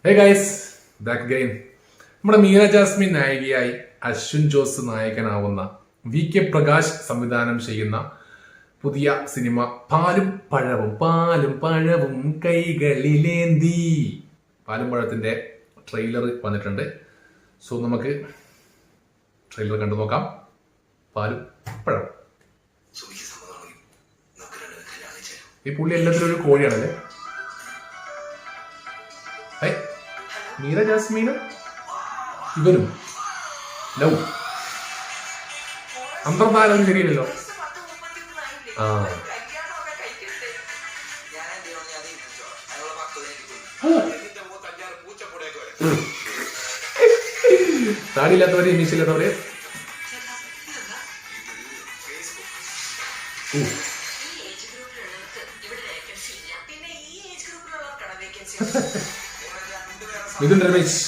Hey guys, back again. നമ്മുടെ Meera Jasmine നായികയായി Ashwin Jose നായകനാവുന്ന VK Prakash സംവിധാനം ചെയ്യുന്ന പുതിയ സിനിമ പാലും പഴവും കൈകളിലേന്തി. പാലും പഴത്തിന്റെ ട്രെയിലർ വന്നിട്ടുണ്ട്. സോ നമുക്ക് ട്രെയിലർ കണ്ടു നോക്കാം. പാലും പഴം. ഈ പുള്ളി എല്ലാത്തിലും ഒരു കോഴിയാണല്ലേ. മീര ജാസ്മീനും ഇവരും ലവ് അന്തർധാരം ശരിയല്ലല്ലോ. താടിയില്ലാത്തവരെ മീശയില്ലാത്തവരെ മിഥുൻ രമേശ്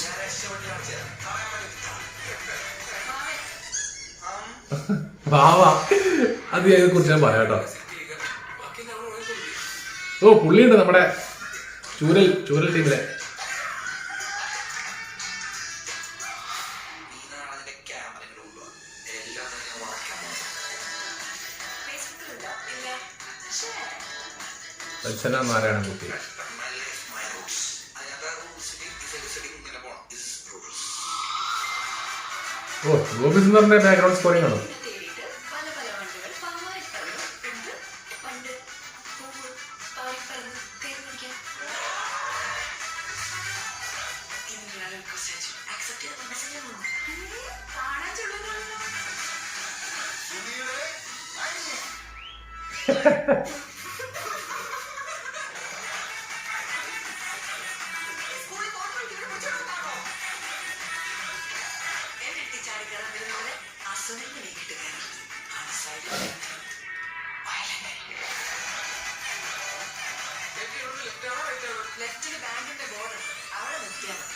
വാവാ. അത് ഇതിനെ കുറിച്ച് ഞാൻ പറയാം കേട്ടോ. ഓ പുള്ളിയുണ്ട് നമ്മുടെ ചൂരൽ ടീമിലെ. ദർശന നാരായണൻകുട്ടി. ഓ ഗോപി സുന്ദറിന്റെ ബാക്ക്ഗ്രൗണ്ട് സ്കോറിംഗ് ആണോ?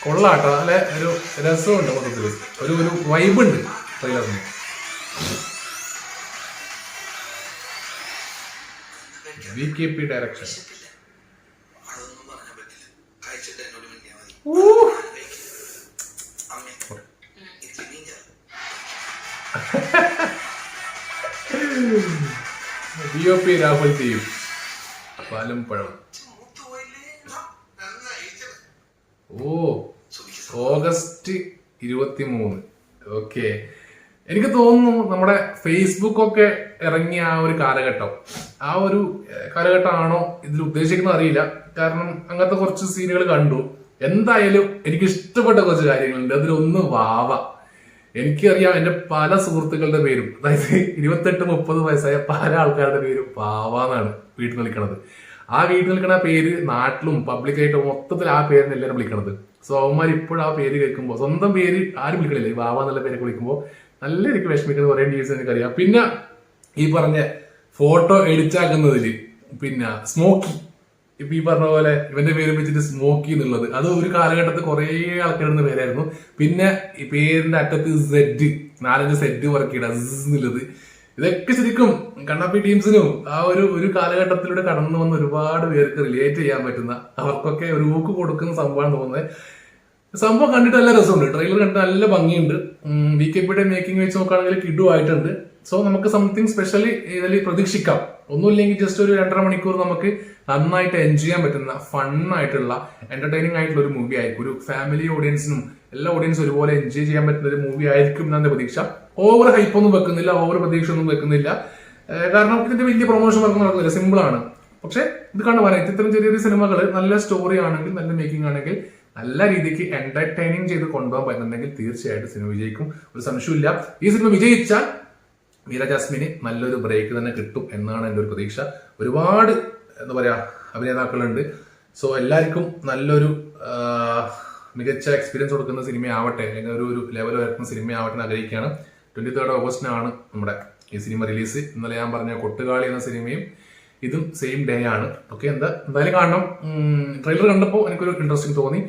കൊള്ളാട്ടോ, അല്ലെ? ഒരു രസമുണ്ട്, മൊത്തത്തില് ഒരു വൈബ് ഉണ്ട് ട്രെയിലറിന്. VKP direction. DOP രാഹുൽ തീയും. പാലും പഴം. ഓ ഓഗസ്റ്റ് 23. ഓക്കെ. എനിക്ക് തോന്നുന്നു നമ്മുടെ ഫേസ്ബുക്ക് ഒക്കെ ഇറങ്ങിയ ആ ഒരു കാലഘട്ടമാണോ ഇതിൽ ഉദ്ദേശിക്കുന്നത് അറിയില്ല. കാരണം അങ്ങനത്തെ കുറച്ച് സീനുകൾ കണ്ടു. എന്തായാലും എനിക്ക് ഇഷ്ടപ്പെട്ട കുറച്ച് കാര്യങ്ങളുണ്ട്. അതിലൊന്ന് വാവ. എനിക്കറിയാം എന്റെ പല സുഹൃത്തുക്കളുടെ പേരും, അതായത് 28-30 വയസ്സായ പല ആൾക്കാരുടെ പേരും വാവാന്നാണ് വീട്ടിൽ വിളിക്കണത്. ആ വീട്ടിൽ നിൽക്കുന്ന പേര് നാട്ടിലും പബ്ലിക്കായിട്ടും മൊത്തത്തിൽ ആ പേരിന് എല്ലാവരും വിളിക്കണത്. സോ അവന്മാർ ഇപ്പോഴും ആ പേര് കേൾക്കുമ്പോൾ സ്വന്തം പേര് ആരും വിളിക്കണില്ല. ഈ വാവ എന്നുള്ള പേരൊക്കെ വിളിക്കുമ്പോൾ നല്ല എനിക്ക് വിഷമിക്കുന്ന കുറെ ഡീൽസ് എനിക്കറിയാം. പിന്നെ ഈ പറഞ്ഞ ഫോട്ടോ എഡിറ്റാക്കുന്നതില് പിന്നെ സ്മോക്കി, ഇപ്പൊ ഈ പറഞ്ഞ പോലെ ഇവന്റെ പേര് വെച്ചിട്ട് സ്മോക്കി എന്നുള്ളത് അത് ഒരു കാലഘട്ടത്തിൽ കുറെ ആൾക്കാരുടെ പേരായിരുന്നു. പിന്നെ ഈ പേരിന്റെ അറ്റത്ത് നാലഞ്ച് സെഡ് വർക്കിയിട എന്നുള്ളത്. ഇതൊക്കെ ശരിക്കും കണ്ണാപ്പി ടീംസിനും ആ ഒരു കാലഘട്ടത്തിലൂടെ കടന്നു വന്ന ഒരുപാട് പേർക്ക് റിലേറ്റ് ചെയ്യാൻ പറ്റുന്ന, അവർക്കൊക്കെ ഒരു ഊക്ക് കൊടുക്കുന്ന സംഭവമാണ് തോന്നുന്നത്. സംഭവം കണ്ടിട്ട് നല്ല രസമുണ്ട്. ട്രെയിലർ കണ്ടിട്ട് നല്ല ഭംഗിയുണ്ട്. VKPയുടെ മേക്കിംഗ് വെച്ച് നോക്കുകയാണെങ്കിൽ കിഡുവായിട്ടുണ്ട്. സോ നമുക്ക് സംതിങ് സ്പെഷ്യലി ഇതിൽ പ്രതീക്ഷിക്കാം. ഒന്നുമില്ലെങ്കിൽ ജസ്റ്റ് ഒരു 2.5 മണിക്കൂർ നമുക്ക് നന്നായിട്ട് എൻജോയ് ചെയ്യാൻ പറ്റുന്ന ഫണ്ണായിട്ടുള്ള എന്റർടൈനിങ് ആയിട്ടുള്ള ഒരു മൂവി ആയിരിക്കും. ഒരു ഫാമിലി ഓഡിയൻസിനും എല്ലാ ഓഡിയൻസും ഒരുപോലെ എൻജോയ് ചെയ്യാൻ പറ്റുന്ന ഒരു മൂവി ആയിരിക്കും എന്നാണ് പ്രതീക്ഷ. ഓവർ ഹൈപ്പ് ഒന്നും വെക്കുന്നില്ല, ഓവർ പ്രതീക്ഷ ഒന്നും വെക്കുന്നില്ല. കാരണം ഇതിന്റെ വലിയ പ്രൊമോഷൻ വർക്ക് നടക്കുന്നില്ല, സിമ്പിൾ ആണ്. പക്ഷെ ഇത് കണ്ടു പറയാം, ഇത്തരം ചെറിയ സിനിമകൾ നല്ല സ്റ്റോറി ആണെങ്കിൽ, നല്ല മേക്കിംഗ് ആണെങ്കിൽ, നല്ല രീതിക്ക് എന്റർടൈനിങ് ചെയ്ത് കൊണ്ടുപോകാൻ പറ്റുന്നുണ്ടെങ്കിൽ തീർച്ചയായിട്ടും സിനിമ വിജയിക്കും. ഒരു സംശയമില്ല. ഈ സിനിമ വിജയിച്ചാൽ മീര ജാസ്മിന് നല്ലൊരു ബ്രേക്ക് തന്നെ കിട്ടും എന്നാണ് എൻ്റെ ഒരു പ്രതീക്ഷ. ഒരുപാട് എന്താ പറയാ അഭിനേതാക്കളുണ്ട്. സോ എല്ലാവർക്കും നല്ലൊരു മികച്ച എക്സ്പീരിയൻസ് കൊടുക്കുന്ന സിനിമയാവട്ടെ, അല്ലെങ്കിൽ ഒരു ലെവൽ വരുന്ന സിനിമയാവട്ടെ എന്ന് ആഗ്രഹിക്കുകയാണ്. 23 ഓഗസ്റ്റിനാണ് നമ്മുടെ ഈ സിനിമ റിലീസ്. ഇന്നലെ ഞാൻ പറഞ്ഞ കൊട്ടുകാളി എന്ന സിനിമയും ഇതും സെയിം ഡേ ആണ്. ഓക്കെ, എന്തായാലും കാണണം. ട്രെയിലർ കണ്ടപ്പോൾ എനിക്കൊരു ഇൻട്രസ്റ്റിംഗ് തോന്നി.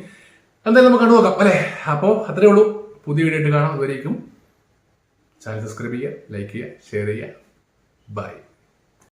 എന്തായാലും നമുക്ക് കണ്ടു നോക്കാം അല്ലേ. അപ്പോൾ അത്രേ ഉള്ളൂ. പുതിയ വീഡിയോ ആയിട്ട് കാണാം. അതുവരേക്കും ചാനൽ സബ്സ്ക്രൈബ് ചെയ്യുക, ലൈക്ക് ചെയ്യുക, ഷെയർ ചെയ്യുക. ബൈ.